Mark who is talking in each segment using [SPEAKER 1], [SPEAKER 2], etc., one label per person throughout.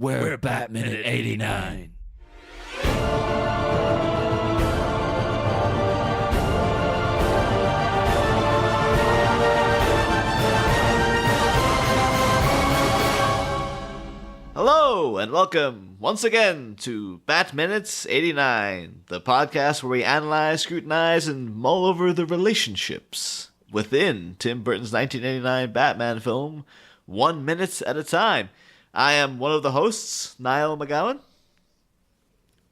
[SPEAKER 1] We're Batman at 89.
[SPEAKER 2] Hello and welcome once again to Bat Minutes 89, the podcast where we analyze, scrutinize, and mull over the relationships within Tim Burton's 1989 Batman film, 1 minute at a time. I am one of the hosts, Niall McGowan.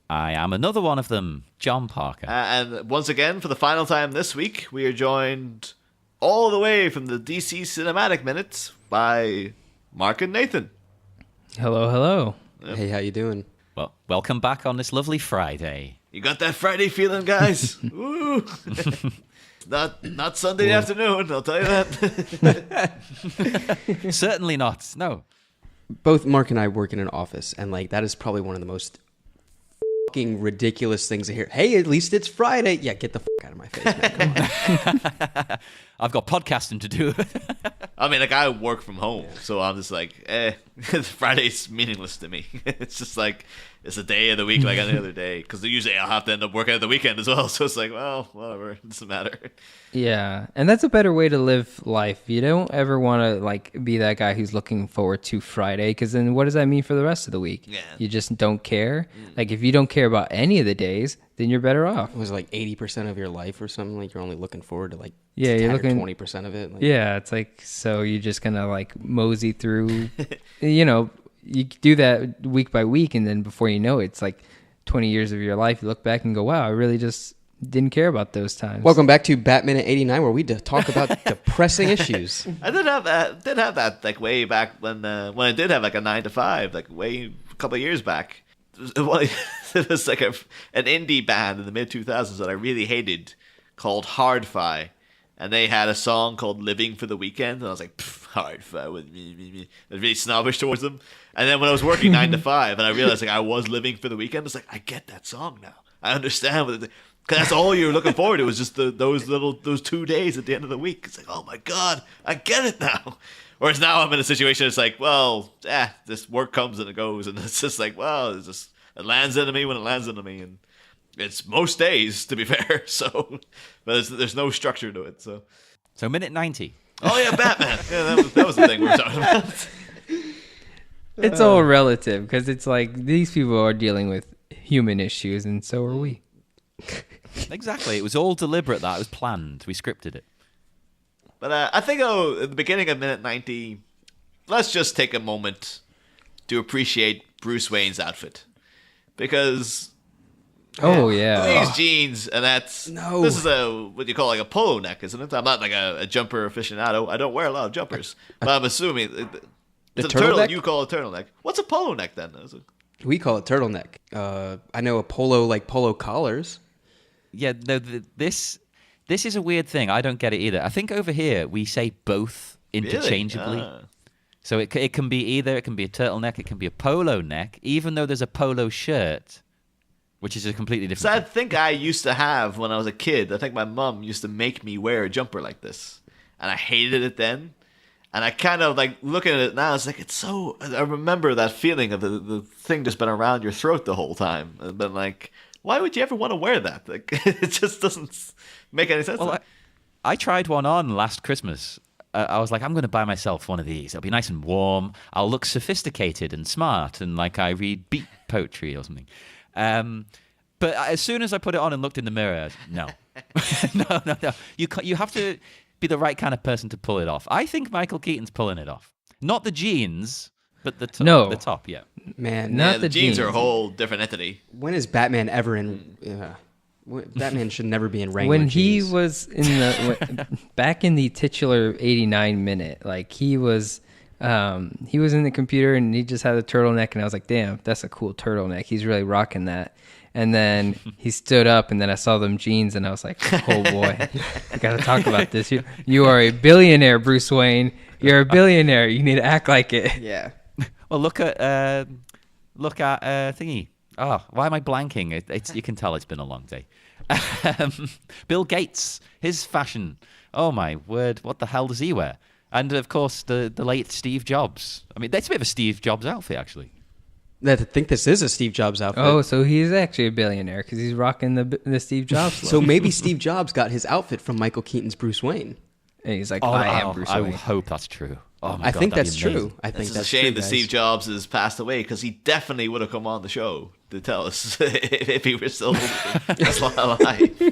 [SPEAKER 1] I am another one of them, John Parker.
[SPEAKER 2] And once again, for the final time this week, we are joined all the way from the DC Cinematic Minute by Mark and Nathan.
[SPEAKER 3] Hello, hello.
[SPEAKER 2] Yep.
[SPEAKER 4] Hey, how you doing?
[SPEAKER 1] Well, welcome back on this lovely Friday.
[SPEAKER 2] You got that Friday feeling, guys? Woo! Not Sunday afternoon, I'll tell you that.
[SPEAKER 1] Certainly not, no.
[SPEAKER 4] Both Mark and I work in an office, and that is probably one of the most fucking ridiculous things to hear. Hey, at least it's Friday. Yeah, get the fuck out of my face, man. Come on.
[SPEAKER 1] I've got podcasting to do.
[SPEAKER 2] I mean, I work from home, so I'm just Friday's meaningless to me. It's just it's a day of the week like any other day, because usually I'll have to end up working at the weekend as well, so it's well, whatever, it doesn't matter.
[SPEAKER 3] Yeah, and that's a better way to live life. You don't ever want to be that guy who's looking forward to Friday, because then what does that mean for the rest of the week?
[SPEAKER 2] Yeah.
[SPEAKER 3] You just don't care. If you don't care about any of the days, then you're better off.
[SPEAKER 4] It was 80% of your life or something. You're only looking forward to
[SPEAKER 3] yeah, you're
[SPEAKER 4] 10
[SPEAKER 3] looking
[SPEAKER 4] or 20% of it.
[SPEAKER 3] Yeah, it's so you're just gonna mosey through. You do that week by week, and then before you know it, it's 20 years of your life. You look back and go, wow, I really just didn't care about those times.
[SPEAKER 4] Welcome back to Batman at 89, where we talk about depressing issues.
[SPEAKER 2] I did have that way back when I did have a 9 to 5, a couple of years back. It was an indie band in the mid 2000s that I really hated called Hard-Fi. And they had a song called Living for the Weekend. And I was Hard-Fi with me. I was really snobbish towards them. And then when I was working 9 to 5 and I realized I was living for the weekend, it's I get that song now. I understand what because that's all you're looking forward to, was just those 2 days at the end of the week. It's oh my God, I get it now. Whereas now I'm in a situation, it's this work comes and it goes. And it's just it lands into me when it lands into me. And it's most days, to be fair. So, but there's no structure to it. So
[SPEAKER 1] minute 90.
[SPEAKER 2] Oh yeah, Batman. Yeah, that was the thing we were talking about.
[SPEAKER 3] It's all relative, because it's these people are dealing with human issues, and so are we.
[SPEAKER 1] Exactly. It was all deliberate. That it was planned. We scripted it.
[SPEAKER 2] But I think at the beginning of minute 90, let's just take a moment to appreciate Bruce Wayne's outfit, because.
[SPEAKER 3] Oh yeah,
[SPEAKER 2] these jeans, and this is what you call a polo neck, isn't it? I'm not a jumper aficionado. I don't wear a lot of jumpers, but I'm assuming
[SPEAKER 4] the
[SPEAKER 2] turtle you call a turtleneck. What's a polo neck then?
[SPEAKER 4] We call it turtleneck. I know a polo polo collars.
[SPEAKER 1] Yeah, no, this is a weird thing. I don't get it either. I think over here we say both interchangeably.
[SPEAKER 2] Really?
[SPEAKER 1] So it can be either. It can be a turtleneck. It can be a polo neck, even though there's a polo shirt, which is a completely different
[SPEAKER 2] So I
[SPEAKER 1] thing.
[SPEAKER 2] think I used to have, when I was a kid, I think my mom used to make me wear a jumper like this. And I hated it then. And I kind of, looking at it now, it's it's so... I remember that feeling of the thing just been around your throat the whole time. And been why would you ever want to wear that? It just doesn't make any sense.
[SPEAKER 1] Well, I tried one on last Christmas. I was I'm going to buy myself one of these. It'll be nice and warm. I'll look sophisticated and smart, and I read beat poetry or something. But as soon as I put it on and looked in the mirror, no. No. You have to be the right kind of person to pull it off. I think Michael Keaton's pulling it off. Not the jeans, but the top.
[SPEAKER 3] No.
[SPEAKER 1] The top, yeah.
[SPEAKER 4] Man,
[SPEAKER 3] Not
[SPEAKER 2] the jeans are a whole different entity.
[SPEAKER 4] when is Batman ever in... Batman should never be in Wrangler
[SPEAKER 3] when he
[SPEAKER 4] jeans.
[SPEAKER 3] was in the back in the titular 89 minute, he was in the computer and he just had a turtleneck, and I was damn, that's a cool turtleneck. He's really rocking that. And then he stood up, and then I saw them jeans, and I was oh boy, we got to talk about this. You are a billionaire, Bruce Wayne. You're a billionaire. You need to act like it.
[SPEAKER 4] Yeah.
[SPEAKER 1] Well, look at thingy. Oh, why am I blanking? It's you can tell it's been a long day. Bill Gates, his fashion. Oh my word, what the hell does he wear? And of course, the late Steve Jobs. I mean, that's a bit of a Steve Jobs outfit, actually.
[SPEAKER 4] I think this is a Steve Jobs outfit.
[SPEAKER 3] Oh, so he's actually a billionaire because he's rocking the Steve Jobs look.
[SPEAKER 4] So maybe Steve Jobs got his outfit from Michael Keaton's Bruce Wayne.
[SPEAKER 3] And he's like, I am Bruce
[SPEAKER 1] I
[SPEAKER 3] Wayne.
[SPEAKER 1] hope that's true. Oh my
[SPEAKER 4] I
[SPEAKER 1] God,
[SPEAKER 4] think
[SPEAKER 1] that'd
[SPEAKER 4] that's
[SPEAKER 1] be amazing.
[SPEAKER 4] true. I think
[SPEAKER 2] It's
[SPEAKER 4] that's
[SPEAKER 2] a shame
[SPEAKER 4] true,
[SPEAKER 2] that
[SPEAKER 4] guys.
[SPEAKER 2] Steve Jobs has passed away because he definitely would have come on the show to tell us if he were still alive.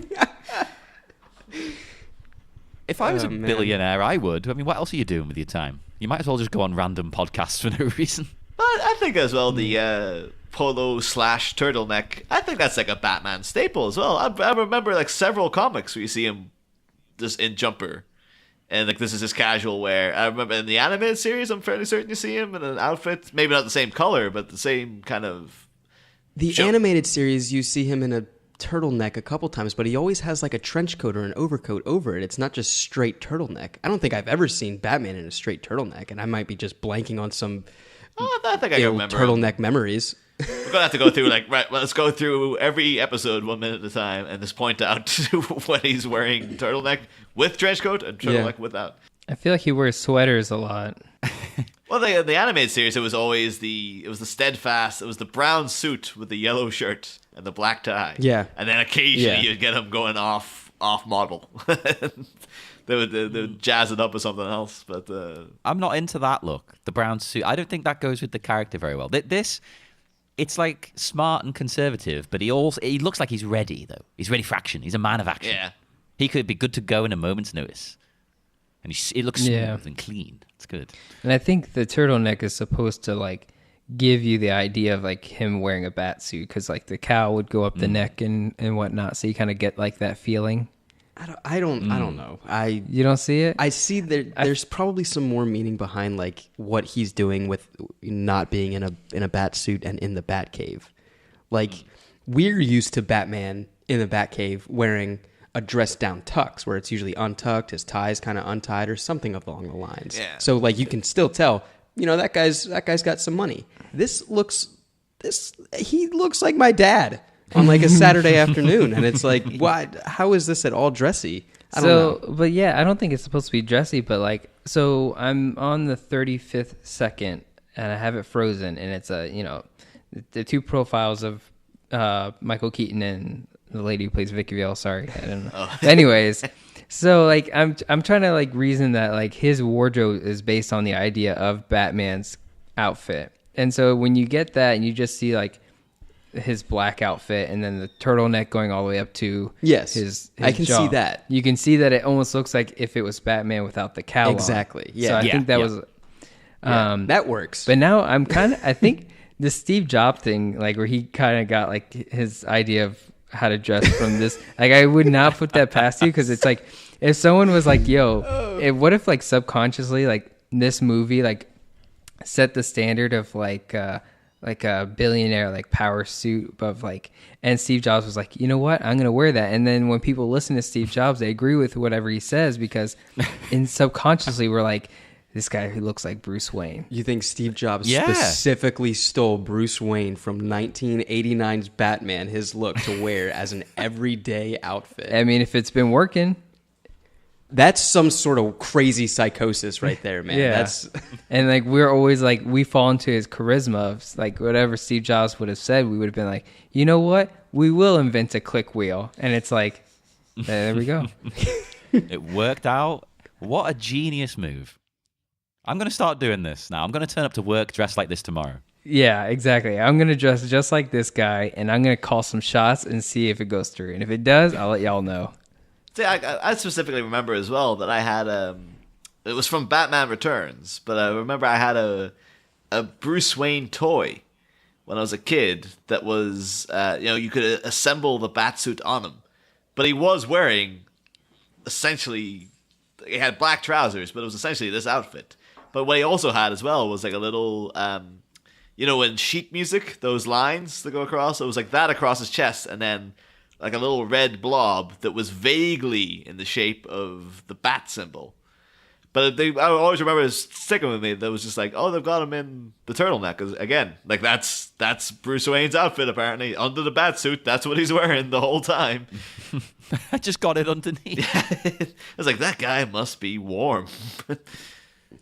[SPEAKER 1] If I was a
[SPEAKER 4] man.
[SPEAKER 1] billionaire, I would. I mean, what else are you doing with your time? You might as well just go on random podcasts for no reason.
[SPEAKER 2] But I think as well the polo / turtleneck. I think that's like a Batman staple as well. I remember like several comics where you see him just in jumper, and like this is his casual wear. I remember in the animated series, I'm fairly certain you see him in an outfit, maybe not the same color, but the same kind of.
[SPEAKER 4] The animated series, you see him in a turtleneck a couple times, but he always has like a trench coat or an overcoat over it. It's not just straight turtleneck. I don't think I've ever seen Batman in a straight turtleneck, and I might be just blanking on some
[SPEAKER 2] I think I can remember him.
[SPEAKER 4] turtleneck memories.
[SPEAKER 2] We're gonna have to go through right. Let's go through every episode 1 minute at a time, and just point out when he's wearing turtleneck with trench coat and turtleneck without.
[SPEAKER 3] I feel like he wears sweaters a lot.
[SPEAKER 2] Well, the animated series, it was always the steadfast. It was the brown suit with the yellow shirt and the black tie.
[SPEAKER 4] Yeah.
[SPEAKER 2] and then occasionally
[SPEAKER 4] Yeah.
[SPEAKER 2] you'd get him going off model. They would jazz it up with something else, but
[SPEAKER 1] I'm not into that look. The brown suit. I don't think that goes with the character very well. This, it's like smart and conservative, but he looks like he's ready though. He's ready for action. He's a man of action.
[SPEAKER 2] yeah.
[SPEAKER 1] He could be good to go in a moment's notice. And it looks smooth
[SPEAKER 3] Yeah.
[SPEAKER 1] and clean. It's good.
[SPEAKER 3] And I think the turtleneck is supposed to like give you the idea of like him wearing a bat suit because like the cowl would go up the neck and whatnot, so you kind of get like that feeling.
[SPEAKER 4] I don't know.
[SPEAKER 3] You don't see it?
[SPEAKER 4] I see there's probably some more meaning behind like what he's doing with not being in a bat suit and in the bat cave. Like we're used to Batman in the bat cave wearing a dressed down tux where it's usually untucked, his tie's kind of untied or something along the lines.
[SPEAKER 2] Yeah.
[SPEAKER 4] So like you can still tell, that guy's got some money. He looks like my dad on like a Saturday afternoon, and it's like, what? How is this at all dressy? I don't know.
[SPEAKER 3] But yeah, I don't think it's supposed to be dressy, but like, so I'm on the 35th second and I have it frozen, and it's the two profiles of Michael Keaton and the lady who plays Vicki Vale. Sorry, I don't know.
[SPEAKER 2] Oh.
[SPEAKER 3] Anyways, so like I'm trying to like reason that like his wardrobe is based on the idea of Batman's outfit, and so when you get that and you just see like his black outfit and then the turtleneck going all the way up to his
[SPEAKER 4] I can
[SPEAKER 3] jaw,
[SPEAKER 4] see that.
[SPEAKER 3] you can see that it almost looks like if it was Batman without the cowl on.
[SPEAKER 4] Exactly. Yeah.
[SPEAKER 3] So I
[SPEAKER 1] Yeah,
[SPEAKER 3] think that
[SPEAKER 1] yeah.
[SPEAKER 3] was
[SPEAKER 4] That works.
[SPEAKER 3] but now I think the Steve Jobs thing, like where he kind of got like his idea of how to dress from this, like I would not put that past you, because it's like if someone was like, yo, what if like subconsciously like this movie like set the standard of like a billionaire like power suit of like, and Steve Jobs was like, you know what, I'm gonna wear that, and then when people listen to Steve Jobs, they agree with whatever he says because in subconsciously we're like, this guy who looks like Bruce Wayne.
[SPEAKER 4] You think Steve Jobs
[SPEAKER 1] Yeah.
[SPEAKER 4] specifically stole Bruce Wayne from 1989's Batman, his look, to wear as an everyday outfit?
[SPEAKER 3] I mean, if it's been working.
[SPEAKER 4] That's some sort of crazy psychosis right there, man.
[SPEAKER 3] Yeah.
[SPEAKER 4] That's
[SPEAKER 3] And like we're always like, we fall into his charisma of like whatever Steve Jobs would have said, we would have been like, you know what, we will invent a click wheel, and it's like, there we go.
[SPEAKER 1] It worked out. What a genius move. I'm going to start doing this now. I'm going to turn up to work dressed like this tomorrow.
[SPEAKER 3] Yeah, exactly. I'm gonna dress just like this guy, and I'm gonna call some shots and see if it goes through, and if it does, I'll let y'all know.
[SPEAKER 2] See, I specifically remember as well that I had it was from Batman Returns, but I remember I had a Bruce Wayne toy when I was a kid that was you could assemble the Batsuit on him, but he was wearing essentially, he had black trousers, but it was essentially this outfit. But what he also had as well was like a little in sheet music, those lines that go across, it was like that across his chest, and then like a little red blob that was vaguely in the shape of the bat symbol. But I always remember it sticking with me. That was just like, oh, they've got him in the turtleneck. 'Cause again, like that's Bruce Wayne's outfit apparently. Under the bat suit, that's what he's wearing the whole time.
[SPEAKER 1] I just got it underneath.
[SPEAKER 2] I was like, that guy must be warm.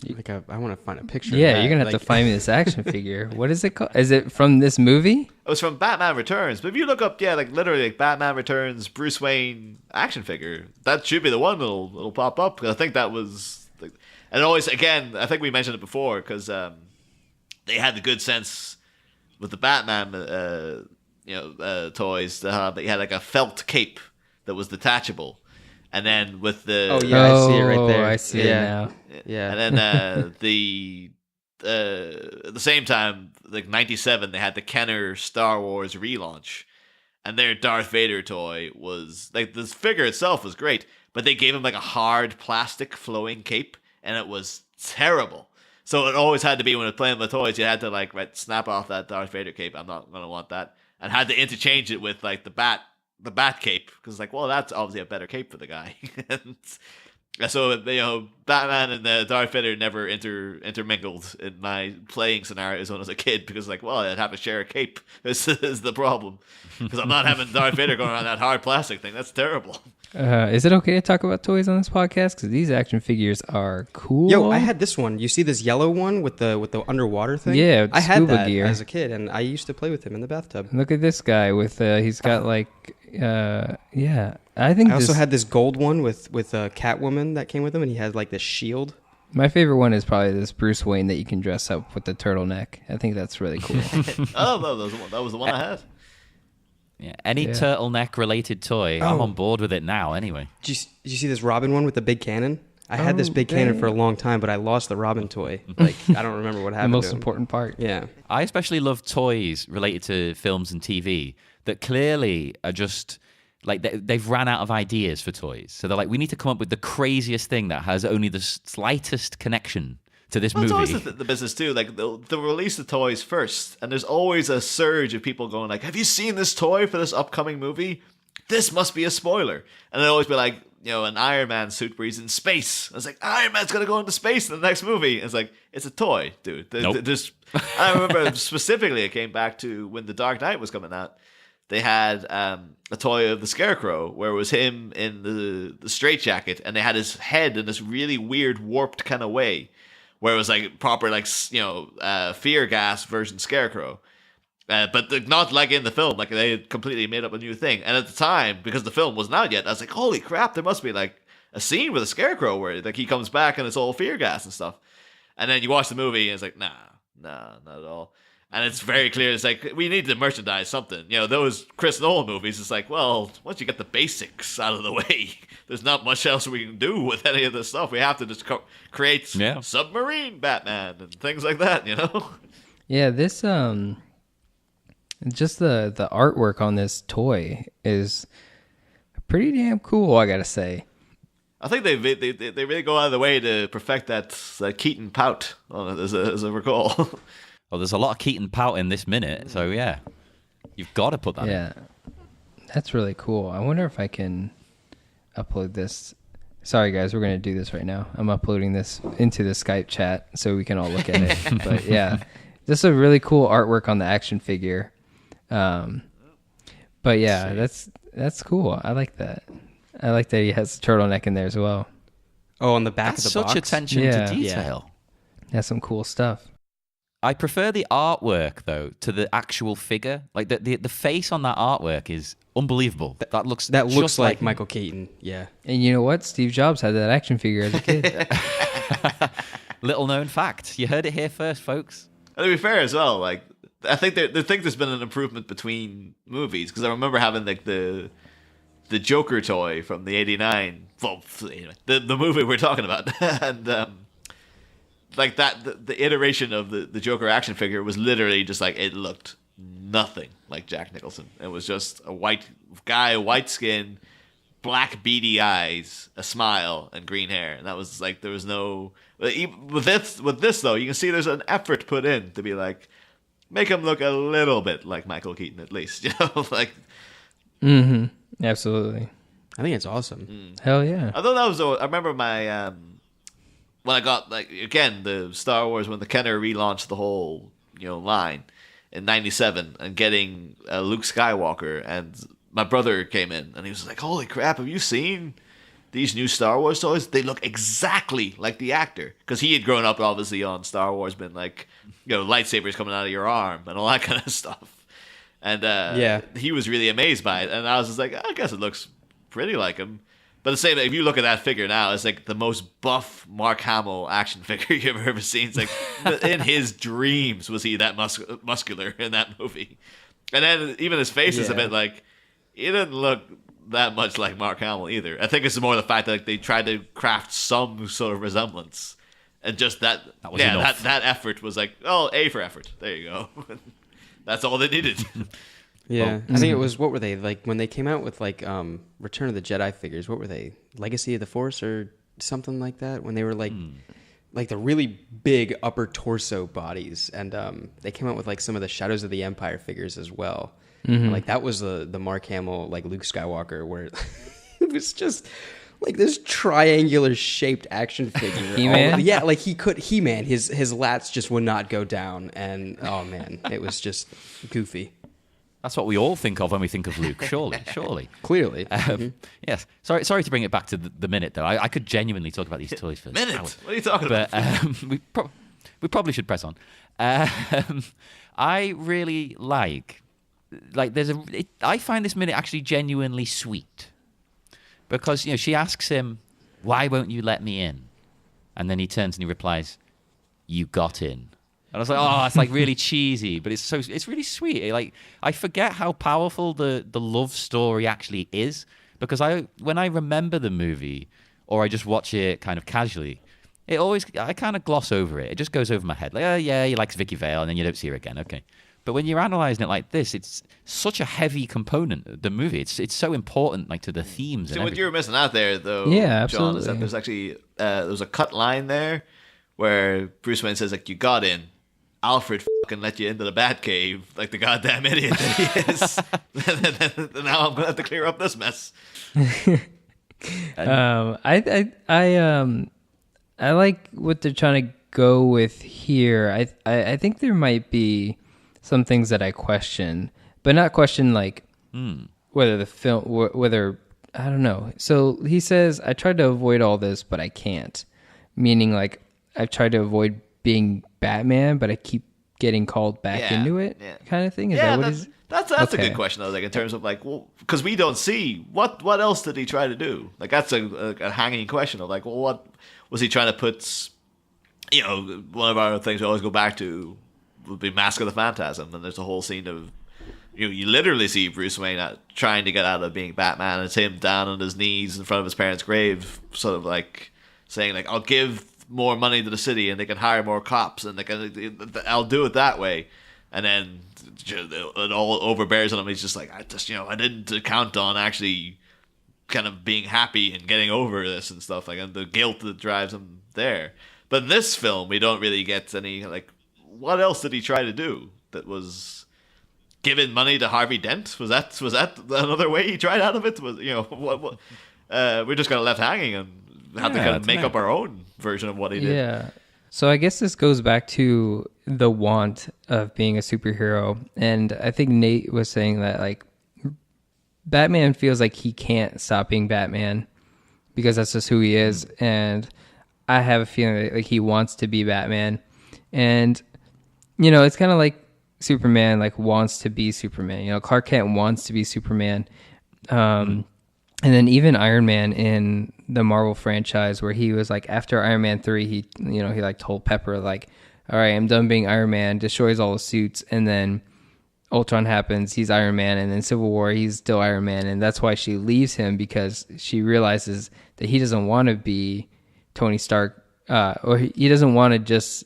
[SPEAKER 4] Like I want to find a picture.
[SPEAKER 3] Yeah,
[SPEAKER 4] of that.
[SPEAKER 3] you're gonna have to find me this action figure. What is it called? Is it from this movie?
[SPEAKER 2] It was from Batman Returns. But if you look up, like literally, like Batman Returns Bruce Wayne action figure, that should be the one that'll pop up. Because I think that was, and always again, I think we mentioned it before because they had the good sense with the Batman, toys. They had like a felt cape that was detachable. And then with the
[SPEAKER 4] I see it right there.
[SPEAKER 3] I see it now.
[SPEAKER 4] Yeah.
[SPEAKER 2] And then at the same time, like 97, they had the Kenner Star Wars relaunch, and their Darth Vader toy was like this figure itself was great, but they gave him like a hard plastic flowing cape, and it was terrible. So it always had to be when it was playing with toys, you had to like snap off that Darth Vader cape. I'm not gonna want that, and had to interchange it with like the bat cape, because like, well, that's obviously a better cape for the guy. And so Batman and Darth Vader never intermingled in my playing scenarios when I was a kid, because like, well, I'd have to share a cape. This is the problem, because I'm not having Darth Vader going around that hard plastic thing. That's terrible.
[SPEAKER 3] Is it okay to talk about toys on this podcast? Because these action figures are cool.
[SPEAKER 4] Yo, I had this one. You see this yellow one with the underwater thing?
[SPEAKER 3] Yeah,
[SPEAKER 4] I had
[SPEAKER 3] scuba
[SPEAKER 4] that
[SPEAKER 3] gear.
[SPEAKER 4] as a kid, and I used to play with him in the bathtub.
[SPEAKER 3] Look at this guy with he's got like I think
[SPEAKER 4] I also had this gold one with a Catwoman that came with him, and he had like this shield.
[SPEAKER 3] my favorite one is probably this Bruce Wayne that you can dress up with the turtleneck. I think that's really cool.
[SPEAKER 2] Oh, that was the one I had.
[SPEAKER 1] Yeah, any turtleneck related toy, I'm on board with it now. Anyway,
[SPEAKER 4] Did you see this Robin one with the big cannon? I had this big cannon for a long time, but I lost the Robin toy. Like, I don't remember what
[SPEAKER 3] The
[SPEAKER 4] happened.
[SPEAKER 3] most
[SPEAKER 4] to him.
[SPEAKER 3] important part.
[SPEAKER 4] Yeah.
[SPEAKER 1] I especially love toys related to films and TV that clearly are just like they've ran out of ideas for toys. So they're like, we need to come up with the craziest thing that has only the slightest connection to this movie.
[SPEAKER 2] It's always the business too. Like they'll release the toys first, and there's always a surge of people going like, "Have you seen this toy for this upcoming movie? This must be a spoiler." And they'll always be like, an Iron Man suit where he's in space. And it's like, Iron Man's gonna go into space in the next movie. And it's like, it's a toy, dude.
[SPEAKER 1] Nope.
[SPEAKER 2] I remember specifically, it came back to when The Dark Knight was coming out. They had a toy of the Scarecrow where it was him in the straitjacket, and they had his head in this really weird, warped kind of way, where it was like proper, like, fear gas version Scarecrow. But not like in the film, like they had completely made up a new thing. And at the time, because the film wasn't out yet, I was like, holy crap, there must be like a scene with a Scarecrow where like he comes back and it's all fear gas and stuff. And then you watch the movie and it's like, nah, not at all. And it's very clear, it's like, we need to merchandise something. Those Chris Nolan movies, it's like, well, once you get the basics out of the way, there's not much else we can do with any of this stuff. We have to just create submarine Batman and things like that,
[SPEAKER 3] Yeah, this just the artwork on this toy is pretty damn cool, I gotta say.
[SPEAKER 2] I think they really go out of the way to perfect that Keaton pout on it, as I recall.
[SPEAKER 1] Well, there's a lot of Keaton pout in this minute, so yeah, you've got to put that in.
[SPEAKER 3] Yeah, that's really cool. I wonder if I can upload this. Sorry, guys, we're going to do this right now. I'm uploading this into the Skype chat so we can all look at it. But yeah, this is a really cool artwork on the action figure. But yeah, that's cool. I like that. I like that he has a turtleneck in there as well.
[SPEAKER 4] Oh, on the back
[SPEAKER 1] That's
[SPEAKER 4] of the box?
[SPEAKER 1] such attention
[SPEAKER 3] Yeah.
[SPEAKER 1] to detail.
[SPEAKER 3] That's some cool stuff.
[SPEAKER 1] I prefer the artwork though to the actual figure. Like the face on that artwork is unbelievable. That looks just
[SPEAKER 4] like Michael Keaton. Yeah.
[SPEAKER 3] And you know what? Steve Jobs had that action figure as a kid.
[SPEAKER 1] Little known fact. You heard it here first, folks.
[SPEAKER 2] And to be fair as well, like I think there's been an improvement between movies, because I remember having like the Joker toy from the '89. Well, anyway, the movie we're talking about, and like that the iteration of the Joker action figure was literally just like, it looked nothing like Jack Nicholson. It was just a white guy, white skin, black beady eyes, a smile, and green hair, and that was like, there was no with this though, you can see there's an effort put in to be like, make him look a little bit like Michael Keaton at least, like.
[SPEAKER 3] Mm-hmm. Absolutely.
[SPEAKER 4] I think it's awesome.
[SPEAKER 3] Hell yeah.
[SPEAKER 2] I thought that was. I remember my when I got like again the Star Wars, when the Kenner relaunched the whole line in '97, and getting Luke Skywalker, and my brother came in and he was like, "Holy crap! Have you seen these new Star Wars toys, they look exactly like the actor. Because he had grown up, obviously, on Star Wars, been like, lightsabers coming out of your arm and all that kind of stuff. And he was really amazed by it. And I was just like, I guess it looks pretty like him. But the same, if you look at that figure now, it's like the most buff Mark Hamill action figure you've ever seen. It's like, in his dreams was he that muscular in that movie. And then even his face is a bit like, he didn't look that much like Mark Hamill either. I think it's more the fact that they tried to craft some sort of resemblance. And just that effort was like, A for effort. There you go. That's all they needed.
[SPEAKER 4] Yeah, I think it was, what were they, like, when they came out with, like, Return of the Jedi figures, what were they, Legacy of the Force or something like that? When they were, like the really big upper torso bodies, and they came out with, like, some of the Shadows of the Empire figures as well. And, like, that was the Mark Hamill, like, Luke Skywalker, where it was just, like, this triangular-shaped action figure.
[SPEAKER 3] He-Man?
[SPEAKER 4] Yeah, like, He-Man, his lats just would not go down, and, oh, man, it was just goofy.
[SPEAKER 1] That's what we all think of when we think of Luke, surely.
[SPEAKER 4] Clearly.
[SPEAKER 1] Yes. Sorry to bring it back to the minute, though. I could genuinely talk about these toys for
[SPEAKER 2] minute?
[SPEAKER 1] hours.
[SPEAKER 2] What are you talking about?
[SPEAKER 1] We probably should press on. I really like I find this minute actually genuinely sweet. Because, she asks him, why won't you let me in? And then he turns and he replies, you got in. And I was like, it's like really cheesy, but it's really sweet. Like, I forget how powerful the love story actually is, because when I remember the movie or I just watch it kind of casually, I kind of gloss over it. It just goes over my head. Like, he likes Vicki Vale, and then you don't see her again. Okay. But when you're analyzing it like this, it's such a heavy component of the movie. It's so important, like, to the themes.
[SPEAKER 2] So what you were missing out there, though, John, is that there's actually there's a cut line there where Bruce Wayne says, like, you got in. Alfred fucking let you into the Batcave, like the goddamn idiot that he is. And now I'm gonna have to clear up this mess.
[SPEAKER 3] I like what they're trying to go with here. I think there might be some things that I question, but not question like whether the film, whether, I don't know. So he says, I tried to avoid all this, but I can't. Meaning, like, I've tried to avoid being Batman, but I keep getting called back into it, kind of thing. Is that what is?
[SPEAKER 2] That's okay. A good question. I was like, in terms of like, well, because we don't see what else did he try to do? Like, that's a hanging question of like, well, what was he trying to put? One of our things we always go back to would be Mask of the Phantasm, and there's a whole scene of you literally see Bruce Wayne trying to get out of being Batman, and it's him down on his knees in front of his parents' grave, sort of like saying like, I'll give more money to the city and they can hire more cops and I'll do it that way. And then it all overbears on him. He's just like, I didn't count on actually kind of being happy and getting over this and stuff, like, and the guilt that drives him there. But in this film, we don't really get any, like, what else did he try to do that was giving money to Harvey Dent? Was that another way he tried out of it? Was what we're just kind of left hanging and have to kind of make up our own version of what he did.
[SPEAKER 3] Yeah. So I guess this goes back to the want of being a superhero. And I think Nate was saying that, like, Batman feels like he can't stop being Batman because that's just who he is. And I have a feeling that, like, he wants to be Batman. And, it's kind of like Superman, like, wants to be Superman. Clark Kent wants to be Superman. And then even Iron Man in the Marvel franchise, where he was like, after Iron Man 3, he like told Pepper, like, all right, I'm done being Iron Man, destroys all the suits. And then Ultron happens, he's Iron Man. And then Civil War, he's still Iron Man. And that's why she leaves him, because she realizes that he doesn't want to be Tony Stark, or he doesn't want to just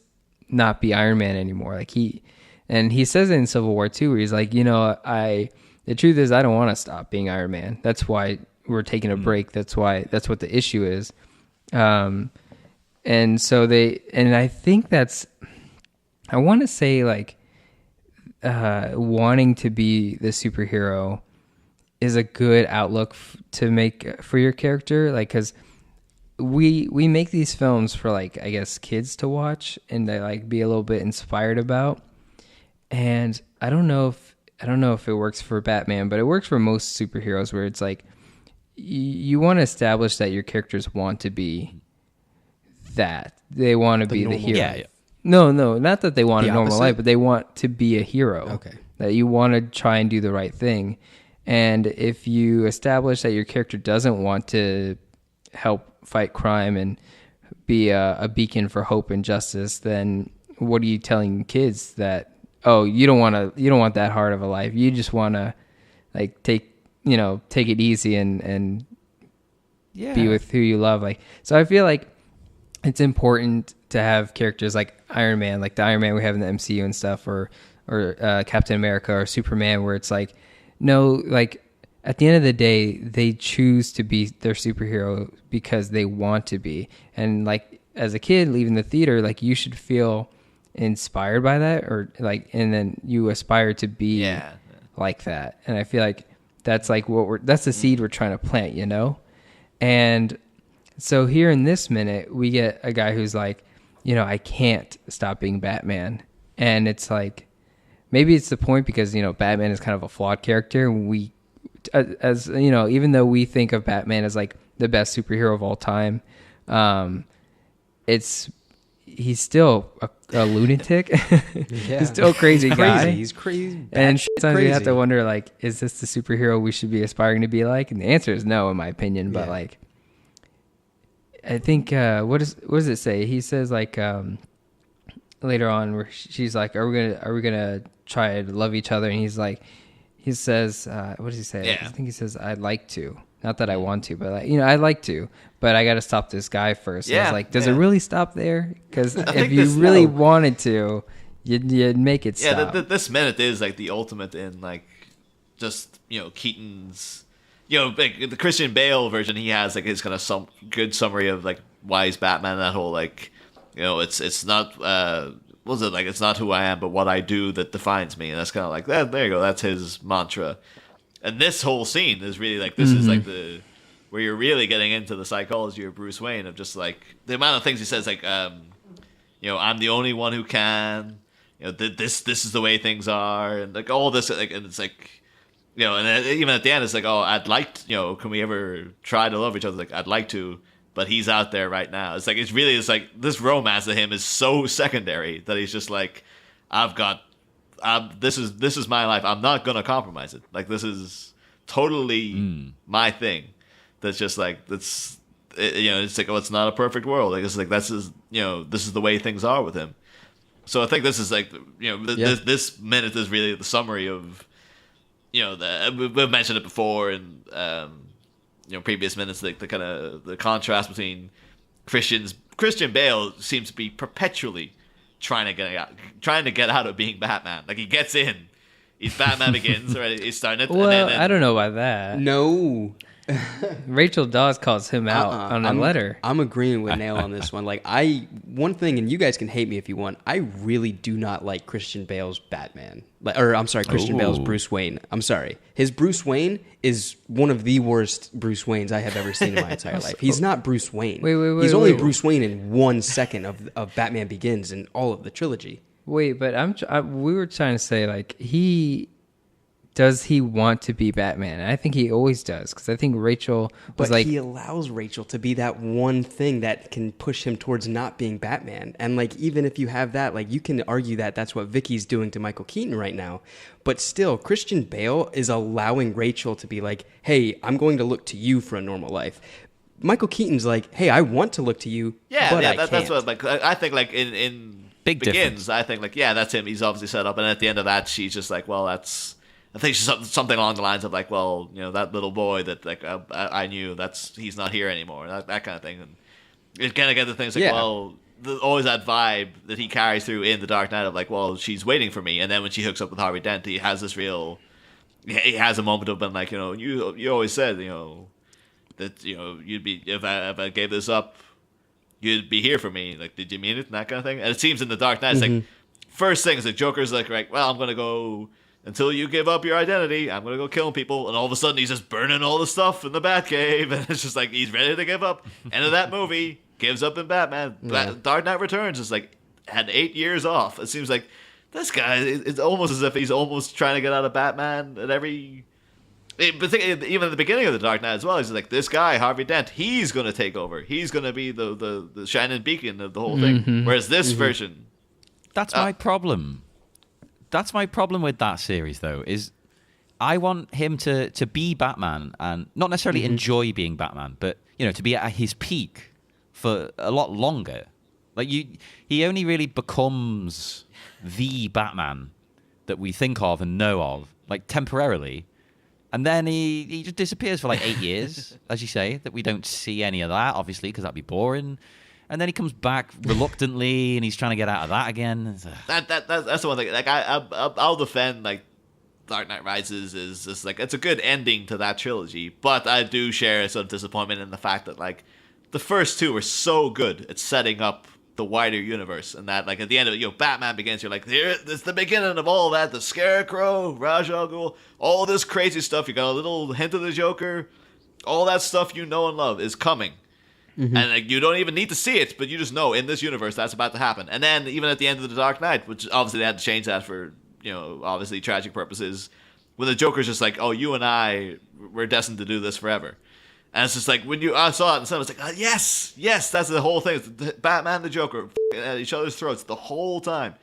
[SPEAKER 3] not be Iron Man anymore. Like, he says it in Civil War too, where he's like, the truth is I don't want to stop being Iron Man. That's why we're taking a break. That's what the issue is. And so I think I want to say, like, wanting to be the superhero is a good outlook to make for your character. Like, cause we make these films for, like, I guess, kids to watch and to, like, be a little bit inspired about. And I don't know if it works for Batman, but it works for most superheroes, where it's like, you want to establish that your characters want to be that. They want to be the
[SPEAKER 4] normal
[SPEAKER 3] hero.
[SPEAKER 1] Yeah, yeah.
[SPEAKER 3] No, not that they want
[SPEAKER 4] The
[SPEAKER 3] a normal
[SPEAKER 4] opposite?
[SPEAKER 3] life, but they want to be a hero.
[SPEAKER 4] Okay.
[SPEAKER 3] That you want to try and do the right thing. And if you establish that your character doesn't want to help fight crime and be a beacon for hope and justice, then what are you telling kids? That, oh, you don't want that hard of a life. You just want to like take it easy and
[SPEAKER 1] Yeah.
[SPEAKER 3] be with who you love. Like, so I feel like it's important to have characters like Iron Man, like the Iron Man we have in the MCU and stuff, or Captain America or Superman, where it's like, no, like at the end of the day, they choose to be their superhero because they want to be. And like as a kid leaving the theater, like you should feel inspired by that, or like, and then you aspire to be
[SPEAKER 2] Yeah.
[SPEAKER 3] like that. And I feel like that's like that's the seed we're trying to plant, And so here in this minute, we get a guy who's like, I can't stop being Batman. And it's like, maybe it's the point because, Batman is kind of a flawed character. We, as even though we think of Batman as like the best superhero of all time, he's still a lunatic. He's still a crazy guy.
[SPEAKER 4] He's crazy.
[SPEAKER 3] And sometimes we have to
[SPEAKER 4] crazy.
[SPEAKER 3] wonder, like, is this the superhero we should be aspiring to be like? And the answer is no, in my opinion. But
[SPEAKER 4] Yeah.
[SPEAKER 3] like, I think what does it say? He says like later on, where she's like, "Are we gonna try to love each other?" And he says, what does he say?
[SPEAKER 2] Yeah.
[SPEAKER 3] I think he says, "I'd like to." Not that I want to, but like, I'd like to, but I got to stop this guy first. And I was
[SPEAKER 2] Yeah,
[SPEAKER 3] like, does it
[SPEAKER 2] yeah.
[SPEAKER 3] really stop there? Because if
[SPEAKER 2] think
[SPEAKER 3] you
[SPEAKER 2] this-
[SPEAKER 3] really
[SPEAKER 2] no.
[SPEAKER 3] wanted to, you'd make it
[SPEAKER 2] Yeah,
[SPEAKER 3] stop.
[SPEAKER 2] this minute is like the ultimate in like just Keaton's, like the Christian Bale version. He has like his kind of good summary of like why he's Batman. And that whole like, it's not what was it like? It's not who I am, but what I do that defines me. And that's kind of like that. There you go. That's his mantra. And this whole scene is really like this is like the where you're really getting into the psychology of Bruce Wayne, of just like the amount of things he says, like I'm the only one who can. This is the way things are, and like all this, like, and it's like, and then even at the end, it's like, oh, I'd like to, can we ever try to love each other? Like, I'd like to, but he's out there right now. It's like, it's like this romance to him is so secondary that he's just like, this is my life. I'm not gonna compromise it. Like, this is totally my thing. That's just like it's like, oh, it's not a perfect world. Like, it's like this is the way things are with him. So I think this is like this minute is really the summary of we've mentioned it before in previous minutes, like the kind of the contrast between Christian Bale seems to be perpetually trying to get out of being Batman. Like, he gets in, he's Batman Begins, right? He's starting it.
[SPEAKER 3] well,
[SPEAKER 2] and then,
[SPEAKER 3] I don't know about that.
[SPEAKER 4] No.
[SPEAKER 3] Rachel Dawes calls him out on a letter.
[SPEAKER 4] I'm agreeing with Nail on this one. Like, one thing, and you guys can hate me if you want, I really do not like Christian Bale's Batman. Christian Bale's Bruce Wayne. I'm sorry. His Bruce Wayne is one of the worst Bruce Waynes I have ever seen in my entire life. He's not Bruce Wayne.
[SPEAKER 3] Wait,
[SPEAKER 4] He's only
[SPEAKER 3] wait.
[SPEAKER 4] Bruce Wayne in 1 second of Batman Begins and all of the trilogy.
[SPEAKER 3] Wait, but we were trying to say, like, does he want to be Batman? And I think he always does, because I think Rachel was
[SPEAKER 4] But
[SPEAKER 3] like,
[SPEAKER 4] he allows Rachel to be that one thing that can push him towards not being Batman. And like, even if you have that, like, you can argue that that's what Vicky's doing to Michael Keaton right now. But still, Christian Bale is allowing Rachel to be like, hey, I'm going to look to you for a normal life. Michael Keaton's like, hey, I want to look to you, but I can't.
[SPEAKER 2] that's what, like, I think, like, in
[SPEAKER 1] Big
[SPEAKER 2] Begins,
[SPEAKER 1] difference.
[SPEAKER 2] I think, like, yeah, that's him. He's obviously set up, and at the end of that, she's just like, well, that's. I think she's something along the lines of like, well, that little boy that like I knew, he's not here anymore, that kind of thing, and it kind of get the things like,
[SPEAKER 4] Yeah.
[SPEAKER 2] well, always that vibe that he carries through in The Dark Knight of like, well, she's waiting for me, and then when she hooks up with Harvey Dent, he has he has a moment of being like, you always said, that you'd be if I gave this up, you'd be here for me. Like, did you mean it? And that kind of thing. And it seems in The Dark Knight, it's like first thing is like Joker's like, right, well, I'm gonna go. Until you give up your identity, I'm going to go killing people. And all of a sudden, he's just burning all the stuff in the Batcave. And it's just like, he's ready to give up. End of that movie, gives up in Batman.
[SPEAKER 4] Yeah.
[SPEAKER 2] Dark Knight Returns is like, had 8 years off. It seems like this guy, it's almost as if he's almost trying to get out of Batman at every Even at the beginning of the Dark Knight as well, he's like, this guy Harvey Dent, he's going to take over. He's going to be the shining beacon of the whole thing. Whereas this version,
[SPEAKER 1] That's my problem. That's my problem with that series, though, is I want him to be Batman and not necessarily enjoy being Batman, but to be at his peak for a lot longer. Like he only really becomes the Batman that we think of and know of, like temporarily, and then he just disappears for like 8 years, as you say, that we don't see any of that, obviously, because that'd be boring. And then he comes back reluctantly, and he's trying to get out of that again.
[SPEAKER 2] That's the one thing. Like I'll defend like Dark Knight Rises is just like it's a good ending to that trilogy, but I do share some disappointment in the fact that like the first two were so good at setting up the wider universe, and that like at the end of it, Batman Begins, you're like, here, it's the beginning of all that, the Scarecrow, Ra's al Ghul, all this crazy stuff. You got a little hint of the Joker, all that stuff you know and love is coming. And like, you don't even need to see it, but you just know in this universe that's about to happen. And then even at the end of the Dark Knight, which obviously they had to change that for obviously tragic purposes, when the Joker's just like, oh, you and I, we're destined to do this forever. And it's just like, when I saw it and someone was like, yes, that's the whole thing. It's Batman and the Joker at each other's throats the whole time.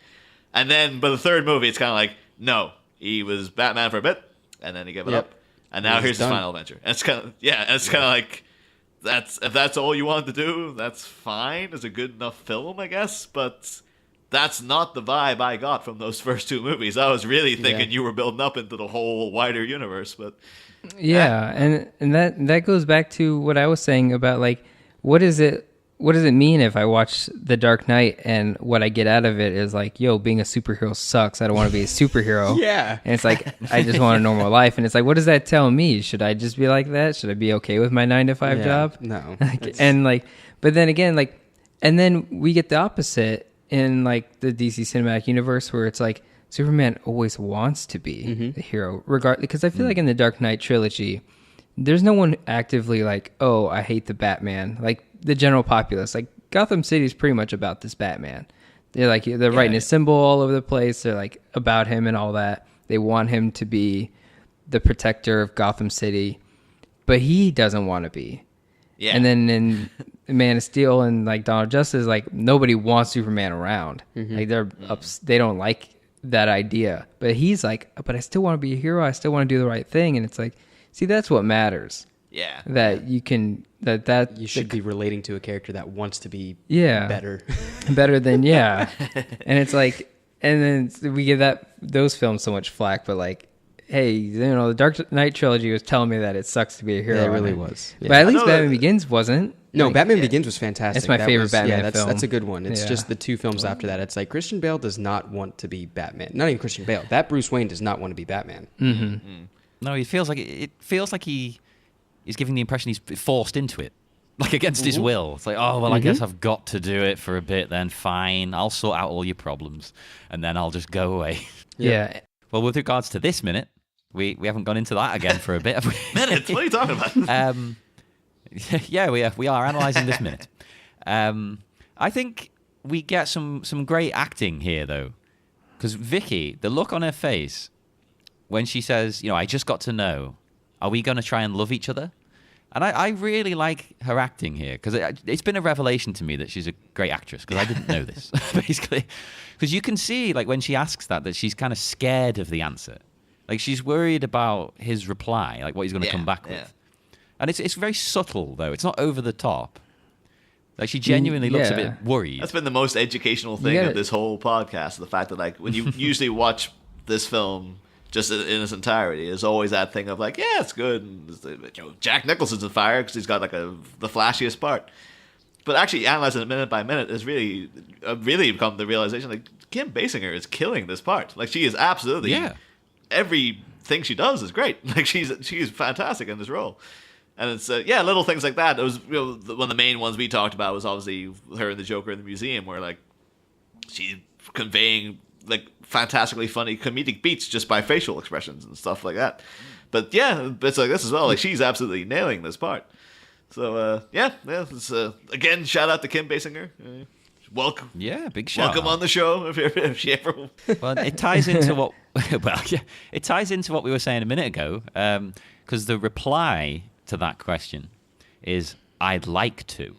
[SPEAKER 2] And then, by the third movie, it's kind of like, no, he was Batman for a bit, and then he gave it up. And now here's his final adventure. And it's kind of, like, if that's all you wanted to do, that's fine. It's a good enough film, I guess. But that's not the vibe I got from those first two movies. I was really thinking you were building up into the whole wider universe, but...
[SPEAKER 3] Yeah, and that goes back to what I was saying about like what does it mean if I watch The Dark Knight and what I get out of it is like, being a superhero sucks. I don't want to be a superhero.
[SPEAKER 4] Yeah.
[SPEAKER 3] And it's like I just want a normal life, and it's like, what does that tell me? Should I just be like that? Should I be okay with my 9-to-5 job?
[SPEAKER 4] No.
[SPEAKER 3] And like, but then again, like, and then we get the opposite in like the DC Cinematic Universe where it's like Superman always wants to be the hero, because I feel like in the Dark Knight trilogy, there's no one actively like, oh, I hate the Batman. Like the general populace, like Gotham City is pretty much about this Batman. They're writing his symbol all over the place. They're like about him and all that. They want him to be the protector of Gotham City, but he doesn't want to be. Yeah. And then in Man of Steel and like Dawn of Justice, like nobody wants Superman around. Like they don't like that idea, but he's like, but I still want to be a hero. I still want to do the right thing. And it's like, see, that's what matters.
[SPEAKER 2] Yeah.
[SPEAKER 3] That you can, that
[SPEAKER 4] you should be relating to a character that wants to be better
[SPEAKER 3] than, And it's like, and then we give those films so much flack, but like, hey, the Dark Knight trilogy was telling me that it sucks to be a hero.
[SPEAKER 4] Yeah, it really was. Yeah.
[SPEAKER 3] But at least Batman Begins wasn't.
[SPEAKER 4] No, Batman Begins was fantastic.
[SPEAKER 3] It's my favorite Batman film.
[SPEAKER 4] That's a good one. It's just the two films after that. It's like Christian Bale does not want to be Batman. Not even Christian Bale. That Bruce Wayne does not want to be Batman.
[SPEAKER 1] No, it feels like he is giving the impression he's forced into it, like against his will. It's like, oh well, I guess I've got to do it for a bit. Then fine, I'll sort out all your problems, and then I'll just go away.
[SPEAKER 3] Yeah.
[SPEAKER 1] Well, with regards to this minute, we haven't gone into that again for a bit, have we?
[SPEAKER 2] Minutes? What are you talking about?
[SPEAKER 1] Yeah, we are analysing this minute. I think we get some great acting here, though, because Vicki, the look on her face when she says, I just got to know, are we going to try and love each other? And I really like her acting here, because it's been a revelation to me that she's a great actress, because I didn't know this, basically. Because you can see, like, when she asks that she's kind of scared of the answer. Like, she's worried about his reply, like what he's going to come back with. And it's very subtle, though. It's not over the top. Like, she genuinely looks a bit worried.
[SPEAKER 2] That's been the most educational thing of this whole podcast. The fact that, like, when you usually watch this film just in its entirety, there's always that thing of, like, yeah, it's good. And, Jack Nicholson's on fire because he's got, like, the flashiest part. But actually analyzing it minute by minute has really become the realization, like, Kim Basinger is killing this part. Like, she is absolutely... Yeah. Everything she does is great. Like, she's fantastic in this role. And it's little things like that. It was one of the main ones we talked about was obviously her and the Joker in the museum, where like she's conveying like fantastically funny comedic beats just by facial expressions and stuff like that. But yeah, bits like this as well. Like, she's absolutely nailing this part. So it's, again, shout out to Kim Basinger. Welcome.
[SPEAKER 1] Yeah, big shout.
[SPEAKER 2] Welcome on the show if she ever.
[SPEAKER 1] Well, it ties into what. Well, yeah, it ties into what we were saying a minute ago. because the reply to that question is, I'd like to,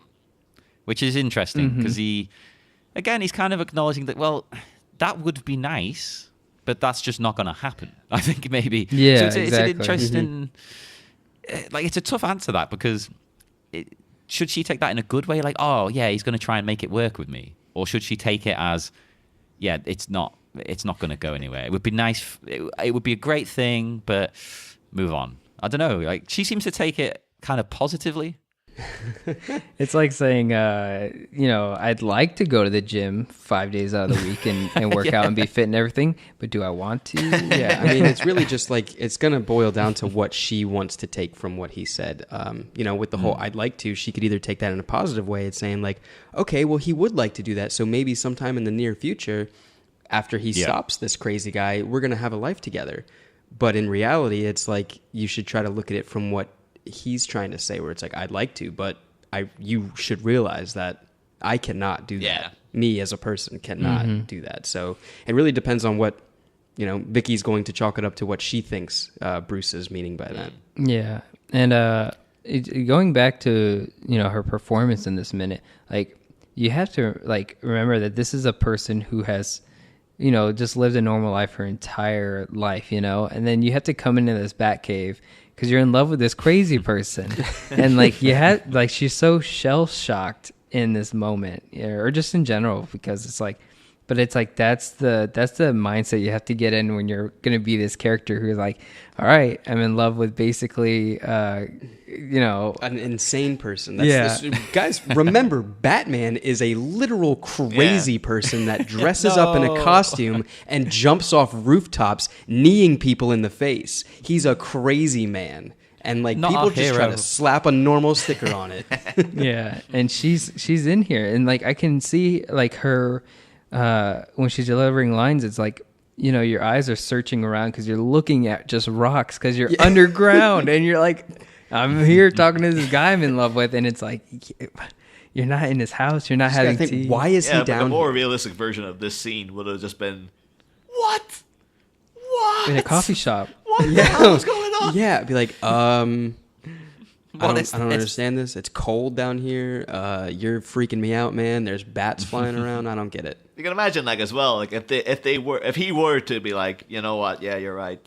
[SPEAKER 1] which is interesting because he's kind of acknowledging that, well, that would be nice, but that's just not going to happen. I think maybe.
[SPEAKER 3] Yeah,
[SPEAKER 1] so it's
[SPEAKER 3] exactly.
[SPEAKER 1] an interesting, like, it's a tough answer that, because should she take that in a good way? Like, oh yeah, he's going to try and make it work with me. Or should she take it as, yeah, it's not going to go anywhere. It would be nice. It would be a great thing, but move on. I don't know. Like, she seems to take it kind of positively.
[SPEAKER 3] It's like saying, I'd like to go to the gym 5 days out of the week and work out and be fit and everything, but do I want to?
[SPEAKER 4] Yeah, I mean, it's really just like, it's going to boil down to what she wants to take from what he said. With the whole I'd like to, she could either take that in a positive way. It's saying like, okay, well, he would like to do that. So maybe sometime in the near future, after he stops this crazy guy, we're going to have a life together. But in reality, it's like, you should try to look at it from what he's trying to say, where it's like, I'd like to, but you should realize that I cannot do that.
[SPEAKER 2] Yeah.
[SPEAKER 4] Me as a person cannot do that. So it really depends on what, Vicky's going to chalk it up to what she thinks Bruce is meaning by that.
[SPEAKER 3] Yeah. And going back to, her performance in this minute, like, you have to, like, remember that this is a person who has, just lived a normal life her entire life, and then you have to come into this Batcave because you're in love with this crazy person. And like, she's so shell shocked in this moment, or just in general, because it's like, but it's like, that's the mindset you have to get in when you're going to be this character who's like, all right, I'm in love with basically,
[SPEAKER 4] An insane person. Guys, remember, Batman is a literal crazy person that dresses up in a costume and jumps off rooftops, kneeing people in the face. He's a crazy man. And like,
[SPEAKER 1] Not
[SPEAKER 4] people
[SPEAKER 1] a
[SPEAKER 4] just try
[SPEAKER 1] hero.
[SPEAKER 4] to slap a normal sticker on it.
[SPEAKER 3] Yeah. And she's in here, and like, I can see like her, when she's delivering lines, it's like, your eyes are searching around because you're looking at just rocks because you're underground, and you're like, I'm here talking to this guy I'm in love with, and it's like, you're not in his house, you're not having tea.
[SPEAKER 4] Why is he
[SPEAKER 2] But
[SPEAKER 4] down
[SPEAKER 2] the more
[SPEAKER 4] here?
[SPEAKER 2] realistic version of this scene would have just been, what?
[SPEAKER 3] In a coffee shop.
[SPEAKER 2] What the hell is going on?
[SPEAKER 4] Yeah, be like, I don't
[SPEAKER 1] is this?
[SPEAKER 4] understand this. It's cold down here. You're freaking me out, man. There's bats flying around. I don't get it.
[SPEAKER 2] You can imagine, like, as well, like, if he were to be like, you know what, yeah, you're right,